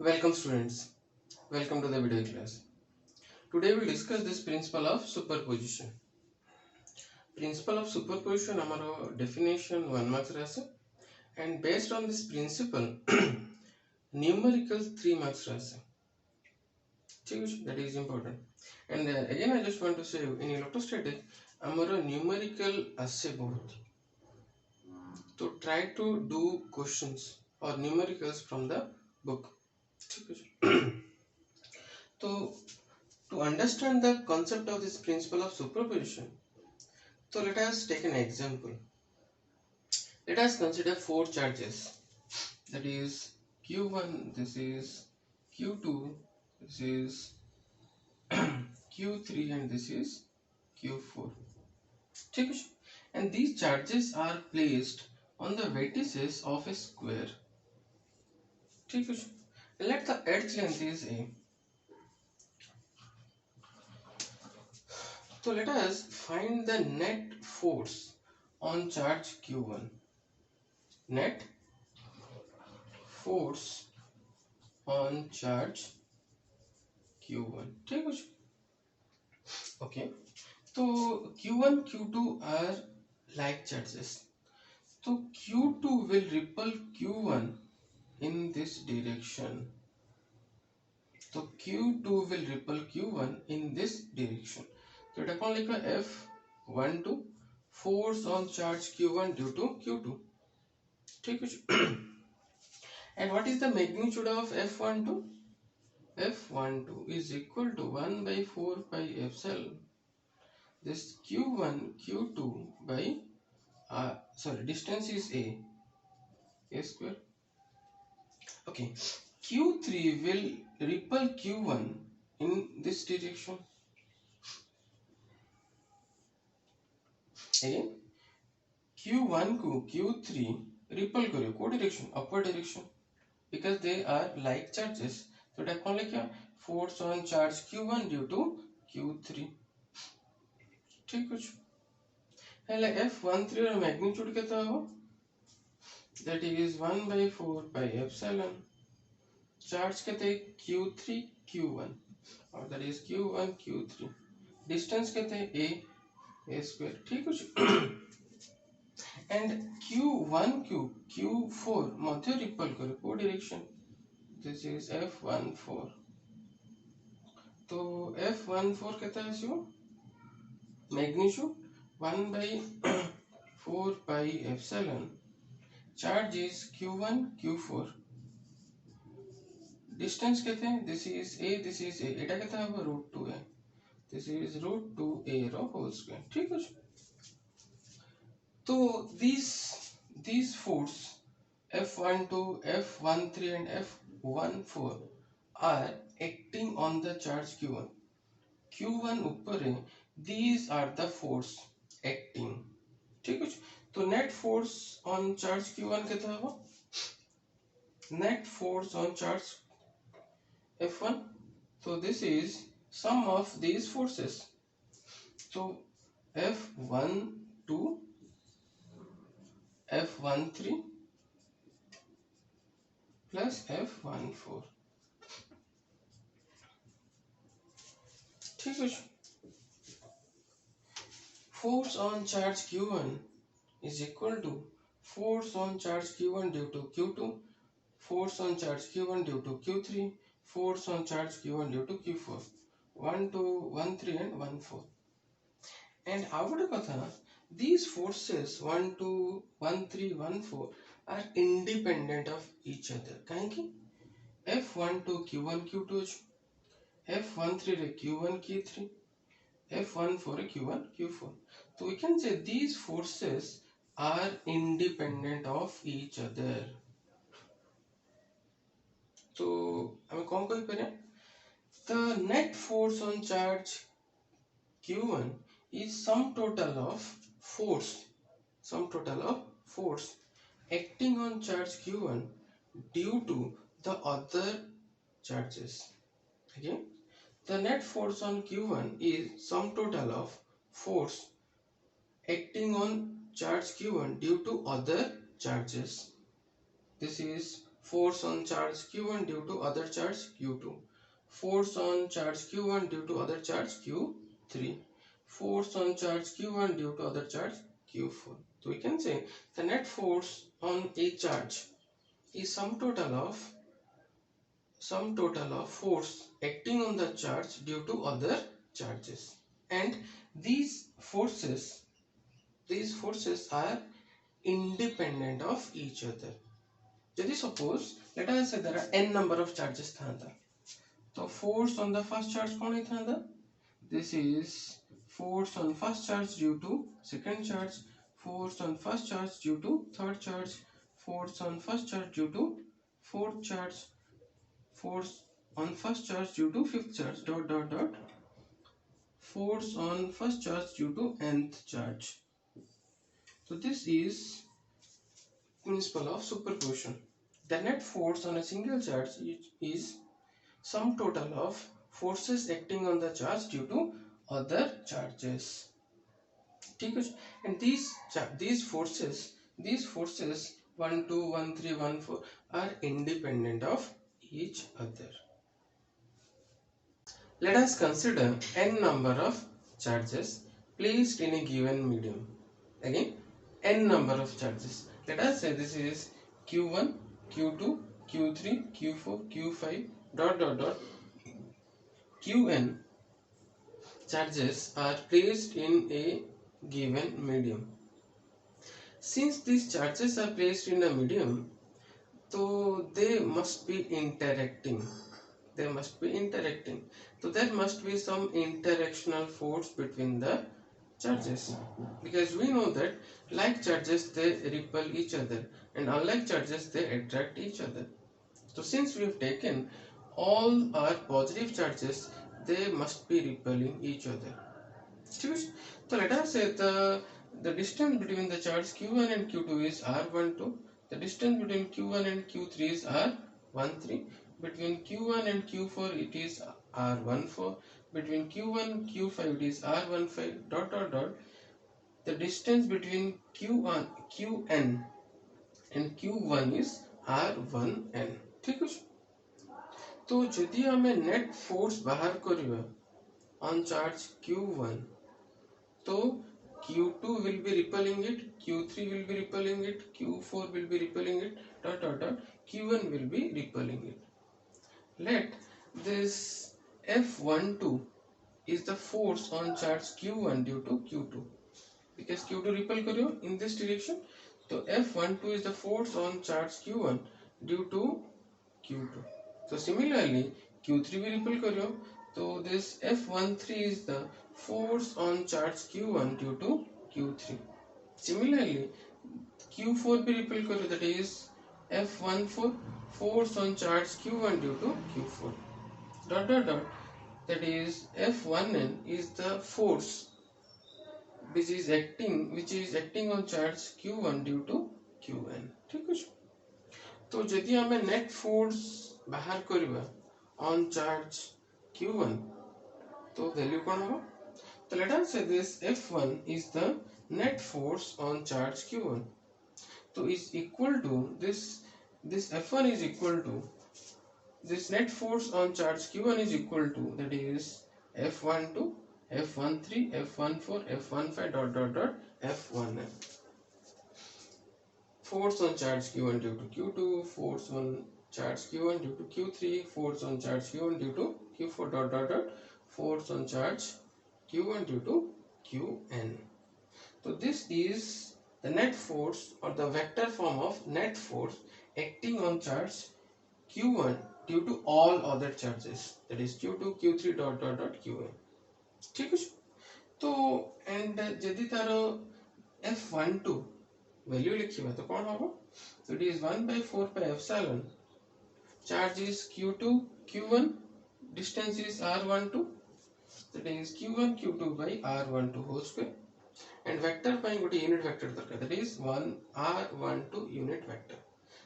Welcome students, welcome to the video class. Today we will discuss this principle of superposition. Principle of superposition amaro definition 1 marks rasa, and based on this principle numerical 3 marks rasa. That is important. And again I just want to say in electrostatics amaro numerical asse bahut. So try to do questions or numericals from the book. So to understand the concept of this principle of superposition, so let us take an example. Let us consider four charges. That is Q1, this is Q2, this is Q3, and this is Q4. And these charges are placed on the vertices of a square. Let the edge length is A. So let us find the net force on charge Q1. Net force on charge Q1. Okay. So Q1, Q2 are like charges. So Q2 will repel Q1 in this direction. So Q2 will repel Q1 in this direction. So it upon like a F12 force on charge Q1 due to Q2. And what is the magnitude of F12? F12 is equal to 1 by 4 pi epsilon. This Q1, Q2 by distance is A square. Okay, Q3 will repel Q1 in this direction. Again, Q1 को Q3 repel करो को direction, upward direction, because they are like charges. So that कौन लिखा? Force on charge Q1 due to Q3. ठीक कुछ? हेले F13 और magnitude कितना हो? That is 1 by 4 pi epsilon. Charge कितने? Q3 Q1, और that is Q1 Q3. Distance कितने? A square. ठीक कुछ? And Q1 Q4 Madhya repel करो को direction. This is F14. तो F14 कितना है इसको? Magnitude 1 by 4 pi epsilon. Charge is Q1 Q4. Distance कितने हैं? This is A, this is A. इटा कितना है? √2 है. This is √2A row whole square. ठीक है? तो these force F12, F13 and F14 are acting on the charge Q1. Q1 ऊपर है. These are the force acting. ठीक है? तो net force on charge Q1 कितना होगा? Net force on charge F1. So this is sum of these forces. So F12, F13 plus F14. ठीक है? Force on charge Q1 is equal to force on charge Q1 due to Q2, force on charge Q1 due to Q3, force on charge Q1 due to Q4. 1, 2, 1, 3 and 1, 4. And our katha, these forces 1, 2, 1, 3, 1, 4 are independent of each other. Kahinki? F12 Q1 Q2, F13 Q1 Q3, F14 Q1 Q4. So we can say these forces are independent of each other. So हमें कौन कौन करें? The net force on charge Q1 is sum total of force acting on charge Q1 due to the other charges. Again, the net force on Q1 is sum total of force acting on charge Q1 due to other charges. This is force on charge q1 due to other charge q2, force on charge q1 due to other charge q3, force on charge q1 due to other charge q4. So we can say the net force on a charge is sum total of force acting on the charge due to other charges, and these forces are independent of each other. Jadi suppose let us say there are n number of charges thanta, so force on the first charge kon thanta, this is force on first charge due to second charge, force on first charge due to third charge, force on first charge due to fourth charge, force on first charge due to fifth charge, dot dot dot, force on first charge due to nth charge. So this is principle of superposition. The net force on a single charge is sum total of forces acting on the charge due to other charges. And these forces 1 2 1 3 1 4 are independent of each other. Let us consider n number of charges placed in a given medium. Again, n number of charges. Let us say this is q1, q2, q3, q4, q5 dot dot dot qn charges are placed in a given medium. Since these charges are placed in a medium, so they must be interacting. So there must be some interactional force between the charges, because we know that like charges they repel each other and unlike charges they attract each other. So since we have taken all our positive charges, they must be repelling each other. So let us say the distance between the charge q1 and q2 is r12, the distance between q1 and q3 is r13, between q1 and q4 it is r14, between q1 and q5 it is r15 dot dot dot. The distance between qn and q1 is r1n. ठीक है, तो यदि हमें net force बाहर करिवा on charge q1, so q2 will be repelling it, q3 will be repelling it, q4 will be repelling it, dot dot dot, q1 will be repelling it. Let this F12 is the force on charge q1 due to q2, because q2 repel करियो in this direction, so F12 is the force on charge q1 due to q2. So similarly q3 भी repel करियो, so this F13 is the force on charge q1 due to q3. Similarly q4 भी repel करियो, that is F14 force on charge q1 due to q4 dot dot dot, that is F1n is the force which is acting on charge q1 due to qn. ठीक है, तो यदि हमें net force बाहर करिवा on charge q1, तो value कौन होगा? तो let us say this F1 is the net force on charge q1, तो is equal to this F1 is equal to this net force on charge q1 is equal to, that is F12, F13, F14, F15 dot dot dot F1n. Force on charge q1 due to q2, force on charge q1 due to q3, force on charge q1 due to q4 dot dot dot, force on charge q1 due to qn. So this is the net force or the vector form of net force acting on charge q1 due to all other charges, that is q2, q3 dot dot dot qn. ठीक है, तो and यदि तार F12 value लिखिबा तो कोन होबो? So it is 1 by 4 pi epsilon, charge is q2 q1, distance is r12, that is q1 q2 by r12 whole square, and vector by गोटे unit vector दरकार, that is 1 r12 unit vector.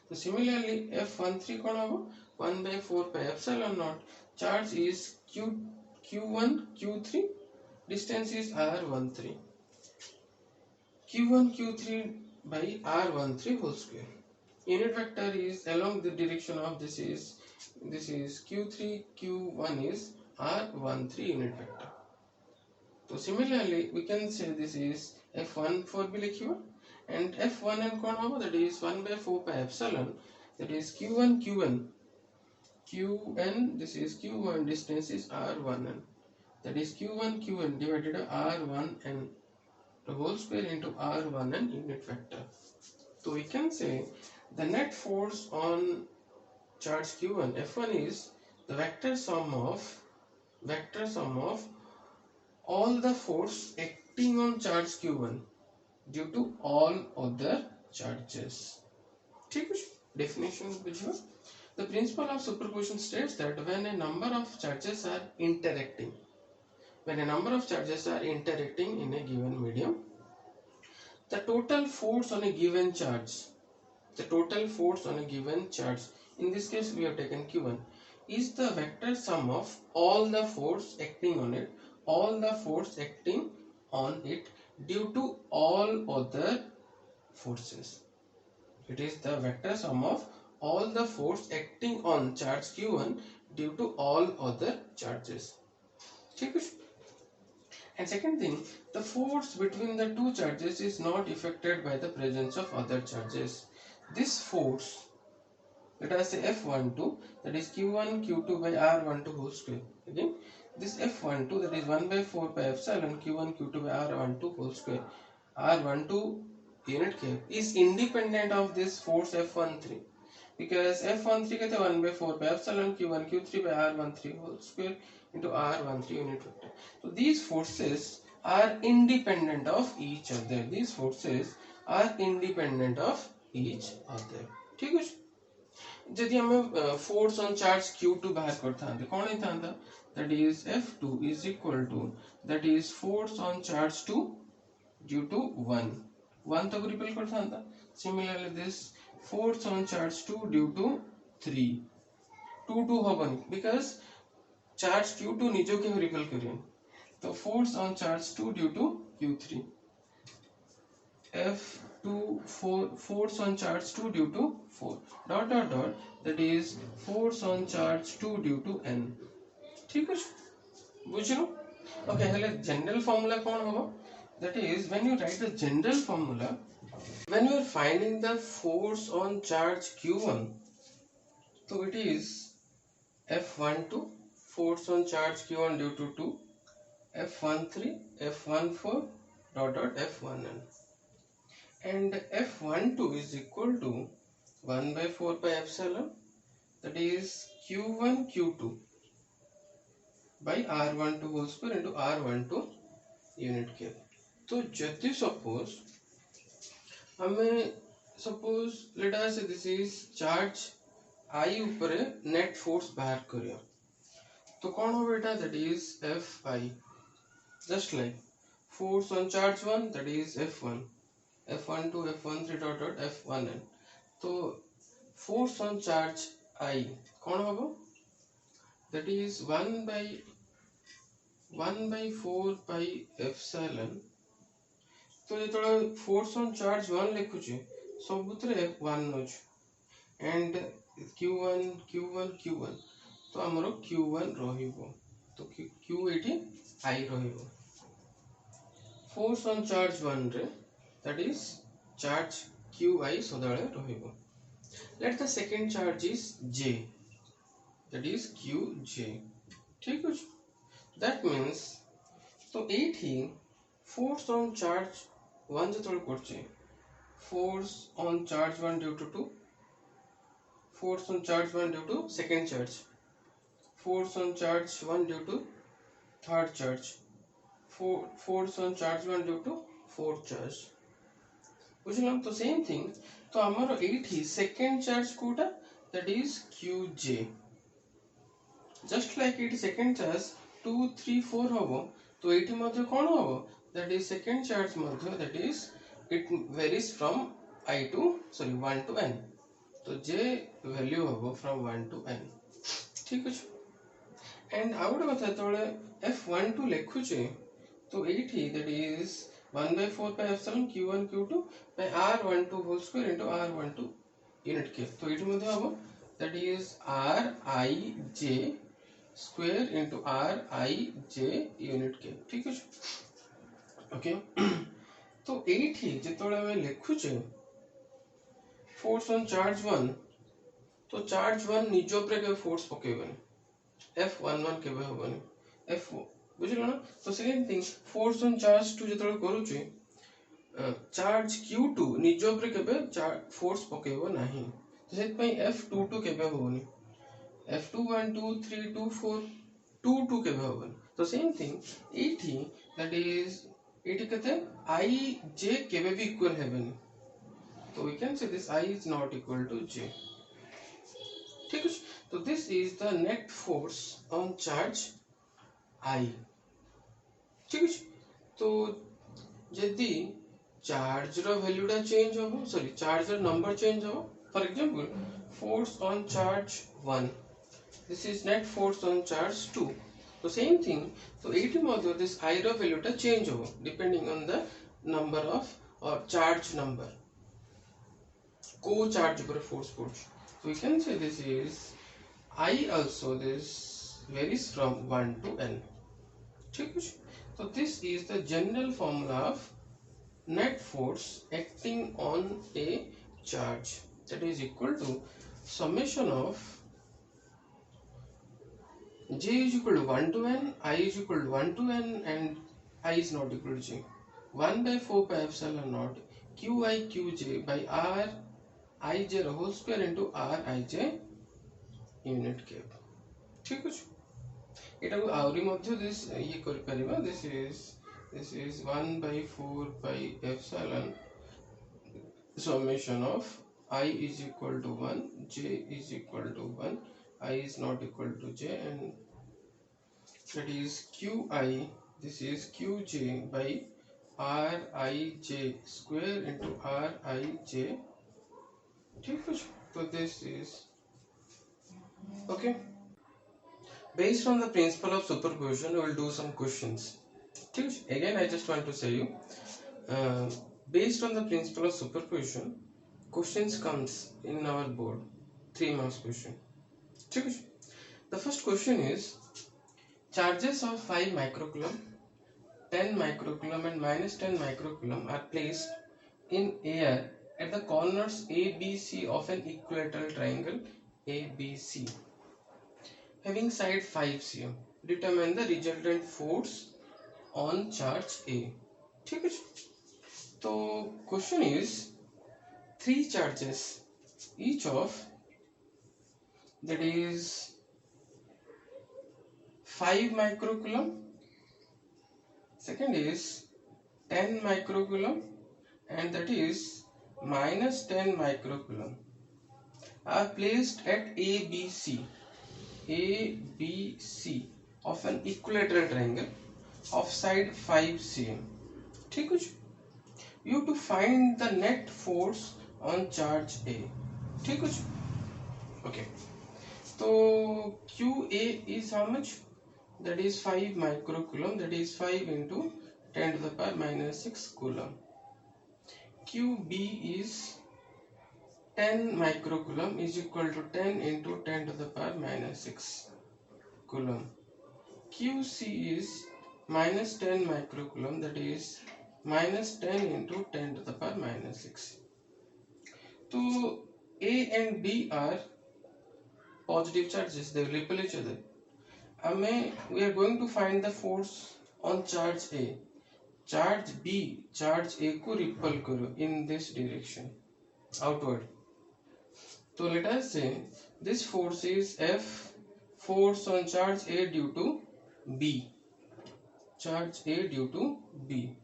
So similarly F13 कोन होबो? 1 by 4 pi epsilon naught, charge is q1 q3, distance is r13, q1 q3 by r13 whole square. unit vector is along the direction of this is q3 q1 is r13 unit vector. So similarly we can say this is f14 भी लिखियो and f1n कौन होगा, that is 1 by 4 pi epsilon, that is q1 qn, this is q1 distance is r1n, that is q1 qn divided by r1n the whole square into r1n unit vector. So we can say the net force on charge q1 f1 is the vector sum of all the force acting on charge q1 due to all other charges. ठीक है, definition बुझियो. The principle of superposition states that when a number of charges are interacting in a given medium, the total force on a given charge, in this case we have taken q1, is the vector sum of all the force acting on it due to all other forces. It is the vector sum of all the force acting on charge q1 due to all other charges. ठीक है. And second thing, the force between the two charges is not affected by the presence of other charges. This force, let us say F12, that is Q1 Q2 by R12 whole square. Again, this F12, that is 1 by 4 pi epsilon Q1 Q2 by R12 whole square. R12 unit K is independent of this force F13. Because F13 कहते 1 by 4 pi epsilon Q1 Q3 by R13 whole square into R13 unit vector. So these forces are independent of each other. ठीक है. जदि हमें force on charge Q2 बाहर करता हैं, कौन ही था? That is F2 is equal to, that is force on charge 2 due to 1 तक रिपेल करता हैं. Similarly this force on charge 2 due to 3, 2 होगा because charge Q2 निजो के रिपेल करिए. तो force on charge 2 due to Q3, F2 force on charge 2 due to 4 dot dot dot, that is force on charge 2 due to n. ठीक है, बुझ लो. Okay, हेले general formula कौन होगा? That is when you write the general formula, when you are finding the force on charge q1, so it is F12 force on charge q1 due to 2, F13 F14 dot dot F1n, and F12 is equal to 1 by 4 pi epsilon, that is q1 q2 by r12 whole square into r12 unit cube. तो जदि suppose let us say this is charge I ऊपर net force बाहर करियो, तो कौन हो बेटा? That is Fi, just like force on charge 1, that is F1, F12 F13 dot dot F1n. तो force on charge I कौन होगा? That is 1 by 4 pi epsilon. तो ये force on charge 1 लिखुचे सबुतरे F1 नोच and Q1 तो हमरो Q1 रहिबो, तो Q एठी I रहिबो. Force on charge 1 रे, that is charge QI सदाळे रहिबो. Let the second charge is J, that is QJ. ठीक है. That means तो एठी force on charge 1 जतोल करछे, force on charge 1 due to 2, force on charge 1 due to second charge, force on charge 1 due to third charge, force on charge 1 due to fourth charge. बुझलाम. तो same thing, तो हमरो एठी second charge Kota, that is QJ. Just like एठी second charge 2 3 4 होबो, तो एठी मध्ये कोन होबो? That is second charge मध्ये, that is it varies from 1 to n. तो J value होबो from 1 to n. ठीक है. And आउट कथा तळे F12 लिखुचे, तो एठी that is 1 by 4 pi epsilon Q1 Q2 by R12 whole square into R12 unit K. तो ये मध्य हम that is Rij square into Rij unit K. ठीक है ओके तो एठी जेतोळे हम लिखुचे फोर्स ऑन चार्ज 1 तो चार्ज 1 निज ऊपर के फोर्स पकेबनी F11 केबे होबनी F बुझिलो ना तो second thing force on charge 2 जेतोळे करूचे चार्ज Q2 निज ऊपर केबे फोर्स पकेबो नाही तो सेत पई F22 केबे होबनी F21 2 3 2 4 2 केबे होबनी तो सेम थिंग एठी दैट इज एठी कते I J केबे भी इक्वल हेबनी तो we can say this I is not equal to J ठीक है तो this is the net force on charge I ठीक है तो यदि चार्ज रो वैल्यू टा चेंज हो सॉरी चार्ज रो नंबर चेंज हो for example force on charge 1 this is net force on charge 2 तो सेम थिंग तो एटी मध्य दिस I रो वैल्यू टा चेंज हो depending on the number of और चार्ज नंबर को चार्ज पर फोर्स पड़छ so we can say this is I also this varies from 1 to n ठीक है so this is the general formula of net force acting on a charge that is equal to summation of J is equal to 1 to n, I is equal to 1 to n and I is not equal to J 1 by 4 pi epsilon naught Qi Qj by R Ij whole square into Rij unit cube ठीक है एटा को आउरी मध्य this ये कर परिबा this is 1 by 4 pi epsilon summation of I is equal to 1 J is equal to 1 I is not equal to J and that is Qi this is Qj by Rij square into Rij ठीक है so this is okay based on the principle of superposition we will do some questions again I just want to say you based on the principle of superposition questions comes in our board 3 marks question the first question is charges of 5 microcoulomb 10 microcoulomb and minus 10 microcoulomb are placed in air at the corners A, B, C of an equilateral triangle ABC having side 5 cm. Determine the resultant force on charge A. ठीक है तो question is 3 charges each of that is 5 microcoulomb second is 10 microcoulomb and that is minus 10 microcoulomb are placed at ABC of an equilateral triangle of side 5 cm ठीक है you to find the net force on charge A ठीक है okay so QA is how much that is 5 microcoulomb that is 5 into 10 to the power minus 6 coulomb QB is 10 microcoulomb is equal to 10 into 10 to the power minus 6 coulomb. QC is minus 10 microcoulomb that is minus 10 into 10 to the power minus 6. So A and B are positive charges, they repel each other. We are going to find the force on charge A. Charge B, charge A को repel करो in this direction, outward. So let us say this force is F force on charge A due to B charge A due to B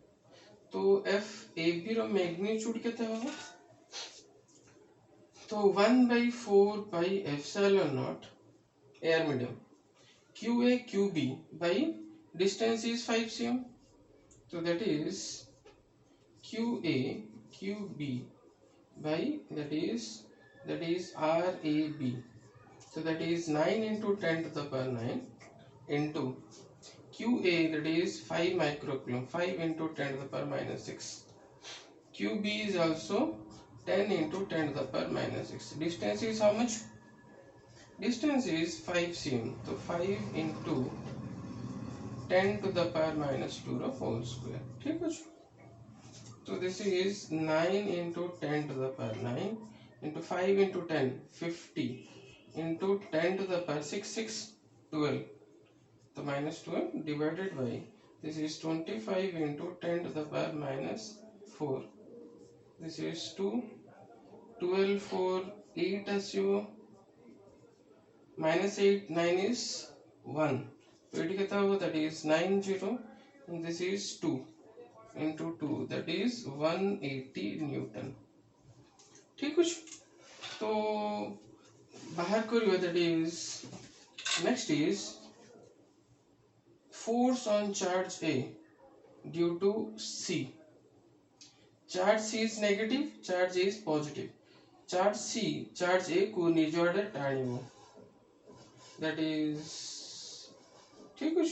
तो F AB रो magnitude केते होगा तो 1 by 4 pi epsilon naught air medium QA QB by distance is 5 cm so that is QA QB by that is RAB so that is 9 into 10 to the power 9 into QA that is 5 microcoulomb 5 into 10 to the power minus 6 QB is also 10 into 10 to the power minus 6. Distance is how much? Distance is 5 cm. So 5 into 10 to the power minus 2 the whole square. ठीक है. So this is 9 into 10 to the power 9 into 5 into 10 50 into 10 to the power 6 12. So minus 12 divided by this is 25 into 10 to the power minus 4. This is 2 12 4 8 as you minus 8 9 is 1. So that is 90 and this is 2 into 2 that is 180 Newton. ठीक है. तो बाहर करियो that is next is force on charge A due to C. Charge C is negative, charge A is positive. Charge C, charge A को निज आड़े टाणिबो. That is ठीक है.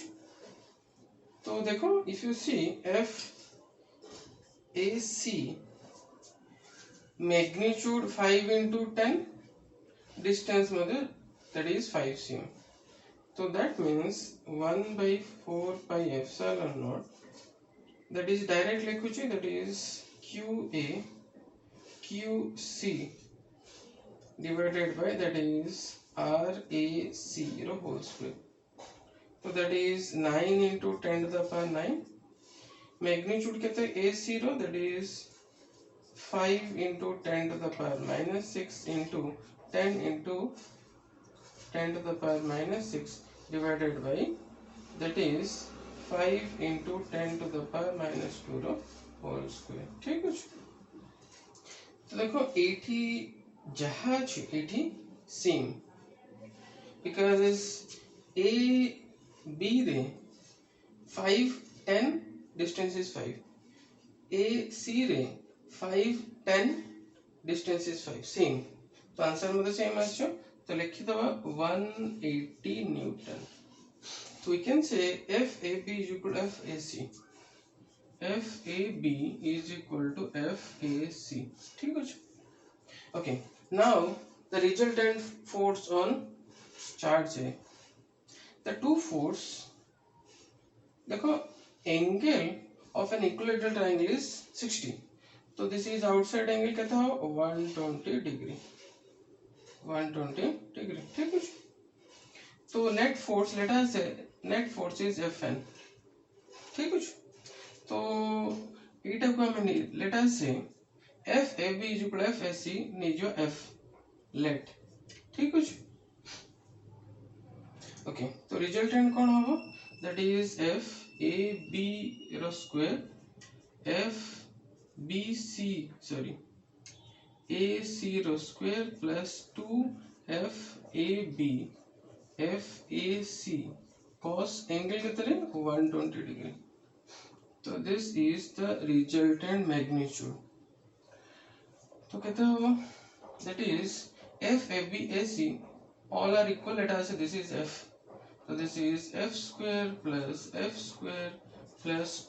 तो देखो if you see F A C magnitude 5 into 10 distance मध्ये that is 5 cm. So that means 1 by 4 pi epsilon naught that is directly लिखुची that is QA QC divided by that is RAC whole square. So that is 9 into 10 to the power 9. Magnitude कितने A0 that is 5 into 10 to the power minus 6 into 10 into 10 to the power minus 6 divided by that is 5 into 10 to the power minus 2 the whole square. ठीक है. तो देखो 80 जहाज 80 same because A B रे 5 10 distance is 5. A C रे 5 10 distance is 5 same. तो answer में तो सेम आछो. तो लिखि दबा 180 Newton. So we can say FAB is equal to FAC. FAB is equal to FAC. ठीक है. Okay. Now the resultant force on charge A. The two force. देखो angle of an equilateral triangle is 60. So this is outside angle कितना हो 120 degree. 120 degree. ठीक है. तो net force let us say net force is Fn. ठीक है. तो इटा को हमें let us say FAB is equal to FAC निजो F let. ठीक है. Okay. तो resultant कौन होगा? That is FAB row square AC row square plus 2FAB FAC cos angle कितने 120 degree. So this is the resultant magnitude. तो कितना होगा? That is FAB AC all are equal. Let us say this is F. So this is F square plus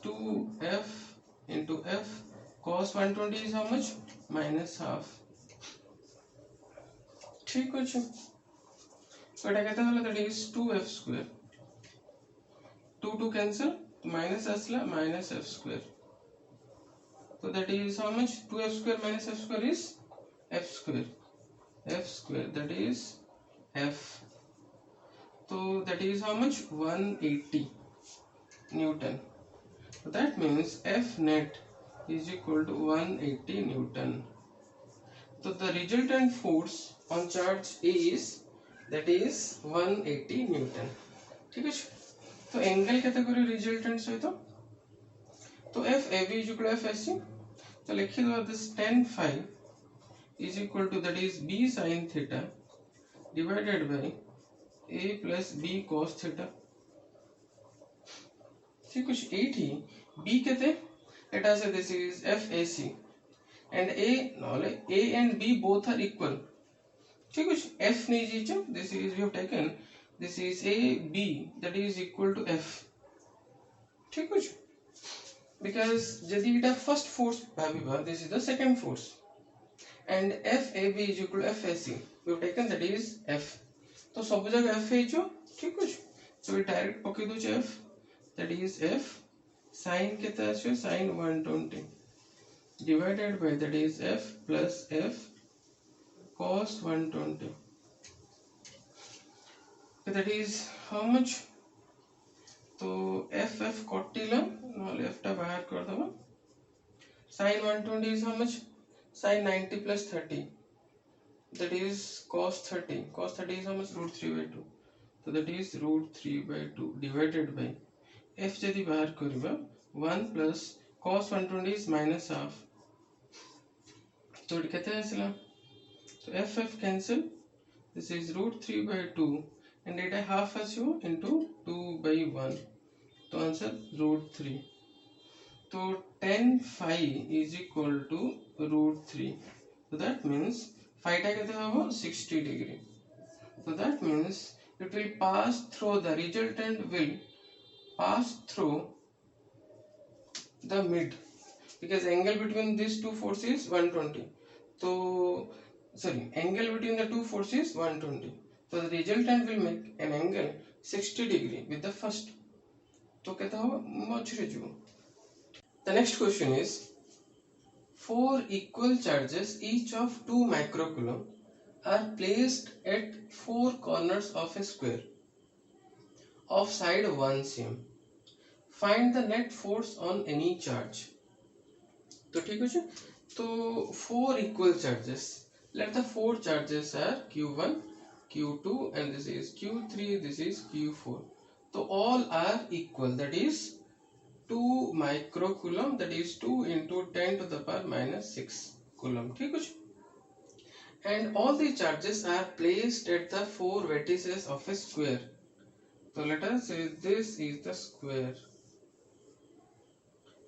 2F into F cos 120 is how much? Minus half. ठीक है. So এটা कितना होला? That is 2F square. 2 cancel minus asla minus F square. So that is how much? 2F square minus F square is F square. F square that is F. So that is how much? 180 Newton. So that means F net is equal to 180 Newton. So the resultant force on charge A is that is 180 Newton. ठीक है. तो angle कितना करो resultant से तो FAB is equal to FAC. तो लिखिए दो this tan phi is equal to that is B sin theta divided by A plus B cos theta. ठीक कुछ 80 B कहते let us say this is FAC and A and B both are equal. ठीक कुछ F नहीं जीचो. This is we have taken this is A B that is equal to F. ठीक कुछ because यदि इटा first force भाभी this is the second force and FAB is equal to FAC. We have taken that is F. तो सब जगह F है जो ठीक है. So we direct पके दो F, that is F sin कितना है sin 120 divided by that is F plus F cos 120. That is how much? तो F कटिला नॉले F टा बाहर कर दबा. Sin 120 is how much? Sin 90 plus 30. That is cos 30. Cos 30 is how much? Root 3 by 2. So that is root 3 by 2 divided by F जदि बाहर करिबा 1 plus cos 120 is minus half. तो केते आसला? So F cancel. This is root 3 by 2 and it half आसो into 2 by 1. तो answer root 3. तो tan phi is equal to root 3. So that means phi टा केते होबो 60 degree. So that means it will pass through, the resultant will pass through the mid, because angle between these two forces is 120. So sorry, angle between the two forces is 120. So the resultant will make an angle 60 degree with the first. तो कहता हो मछरे जो. The next question is 4 equal charges each of 2 microcoulomb are placed at 4 corners of a square of side 1 cm. Find the net force on any charge. तो ठीक है. तो 4 equal charges. Let the 4 charges are Q1, Q2 and this is Q3, this is Q4. So all are equal, that is 2 microcoulomb, that is 2 into 10 to the power minus 6 coulomb. ठीक है. And all the charges are placed at the 4 vertices of a square. So let us say this is the square.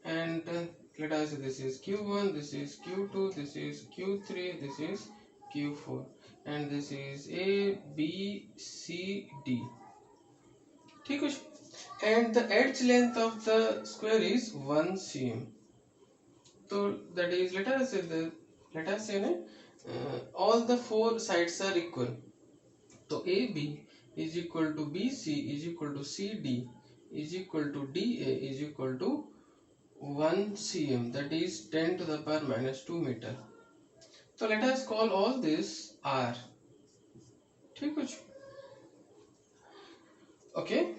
And let us say this is Q1, this is Q2, this is Q3, this is Q4 and this is A, B, C, D. ठीक है. And the edge length of the square is 1 cm. So that is let us say all the 4 sides are equal. So AB is equal to BC is equal to CD is equal to DA is equal to 1 cm, that is 10 to the power minus 2 meter. So let us call all this R. ठीक है. Okay.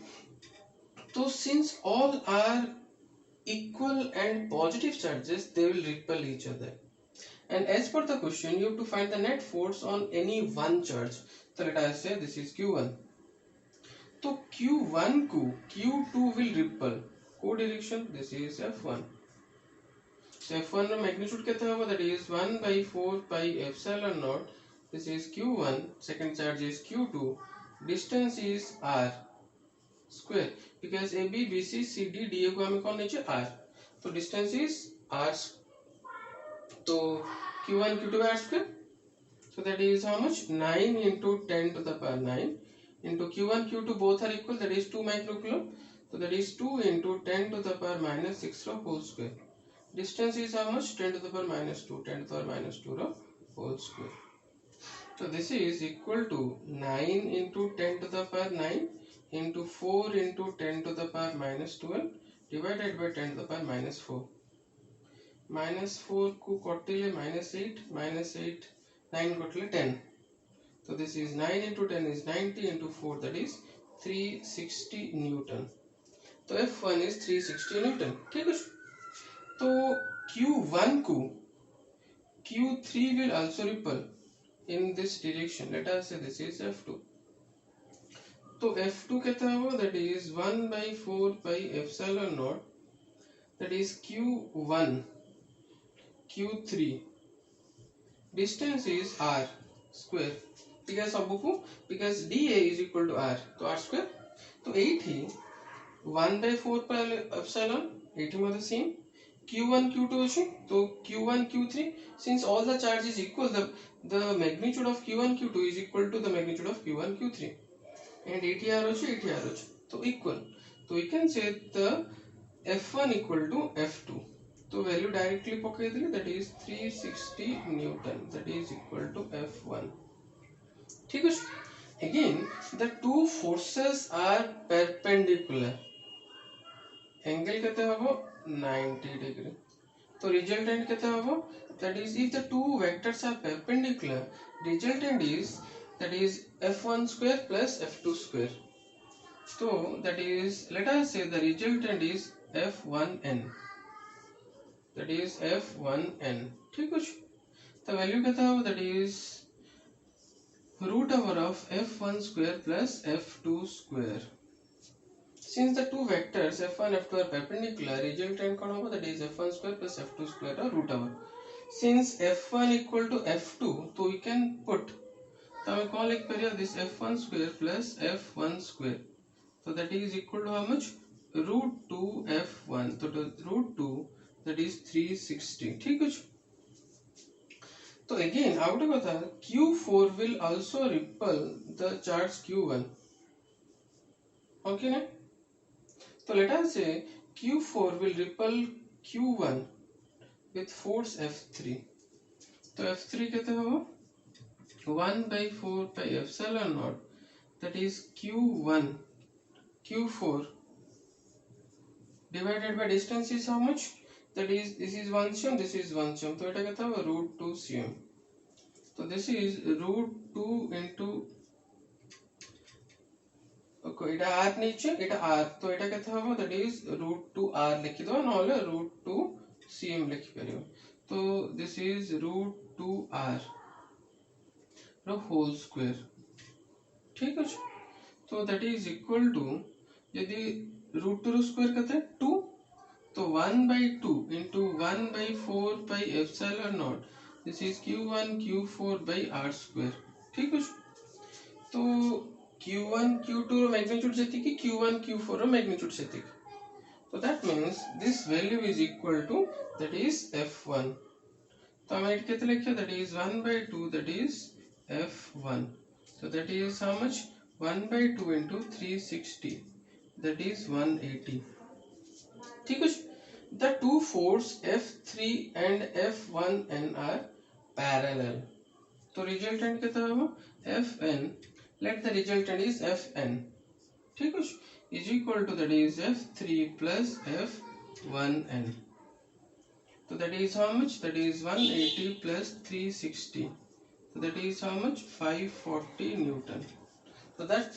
So since all are equal and positive charges, they will repel each other. And as per the question, you have to find the net force on any one charge. So let us say this is Q1. So Q1 को Q2 will repel. Co-direction, this is F1. So F1 का magnitude कितना होगा? That is 1 by 4 pi epsilon naught. This is Q1. Second charge is Q2. Distance is R square, because AB, BC, CD, DA को हमें कौन नीचे R. तो distance is R. तो Q1, Q2 by R square. So that is how much? 9 into 10 to the power 9 into Q1, Q2 both are equal, that is 2 microcoulomb. So that is 2 into 10 to the power minus 6 whole square. Distance is how much? 10 to the power minus 2, 10 to the power minus 2 whole square. So this is equal to 9 into 10 to the power 9 into 4 into 10 to the power minus 12 divided by 10 to the power minus 4. Minus 4 को कटिले minus 8, 9 कटिले 10. So this is 9 into 10 is 90 into 4, that is 360 Newton. तो F1 is 360 Newton. ठीक है. तो Q1 को Q3 will also repel in this direction. Let us say this is F2. तो F2 कितना होगा? That is 1 by 4 pi epsilon naught, that is Q1 Q3. Distance is R square, because DA is equal to R, तो R square. तो 80 1 by 4 pi epsilon 80 में the same. Q1 Q2 ଅଛି, तो Q1 Q3, since all the charge is equal, the magnitude of Q1 Q2 is equal to the magnitude of Q1 Q3. And 80R ଅଛି, 80R ଅଛି, तो equal. So we can say the F1 equal to F2. तो value directly पकई देली, that is 360 newton, that is equal to F1. ठीक है. Again, the two forces are perpendicular. Angle केते हबो 90 डिग्री. तो रिजल्टेंट केते हबो, that is if the two vectors are perpendicular, resultant is that is F1 square plus F2 square. So that is, let us say the resultant is F1n, that is F1n. ठीक है. तो value केते हबो, that is root over of F1 square plus F2 square. Since the two vectors F1 F2 are perpendicular, resultant कौन होगा, that is F1 square plus F2 square or root over. Since F1 equal to F2, तो we can put, तो हमें कौन लिख करिए, this F1 square plus F1 square. So that is equal to how much, root 2 F1. तो root 2 that is 360. ठीक है. तो again आउट कथा, Q4 will also repel the charge Q1. Okay ना. So let us say Q4 will repel Q1 with force F3. तो F3 कहते हो 1/4 pi epsilon naught, that is Q1 Q4 divided by distance is how much, that is this is 1 cm, this is 1 cm, तो এটা कहते हो root 2 cm. तो this is root 2 into এটা r নিচে, এটা r, তো এটা কেতে হবে, that is root 2 r লিখি দাও, নহলে root 2 cm লিখি পারিও. তো this is root 2 r ର whole square. ঠিক আছে. তো that is equal to, যদি root 2 ର square কেতে 2, तो 1/2 into 1/4 pi epsilon naught, this is Q1 Q4 by r square. ठीक है. तो Q1 Q2 रो मैग्नीट्यूड सेतिकी, Q1 Q4 रो मैग्नीट्यूड सेतिकी. So that means this value is equal to, that is F1. तो हम एट केते लिखियो, that is 1/2, that is F1. So that is how much, 1/2 into 360, that is 180. ठीक है. The two force F3 and F1n are parallel. तो resultant केते होबो, Fn, let the resultant is Fn. ठीक है, is equal to, that is F3 plus F1n. So that is how much, that is 180 plus 360. So that is how much, 540 Newton. So that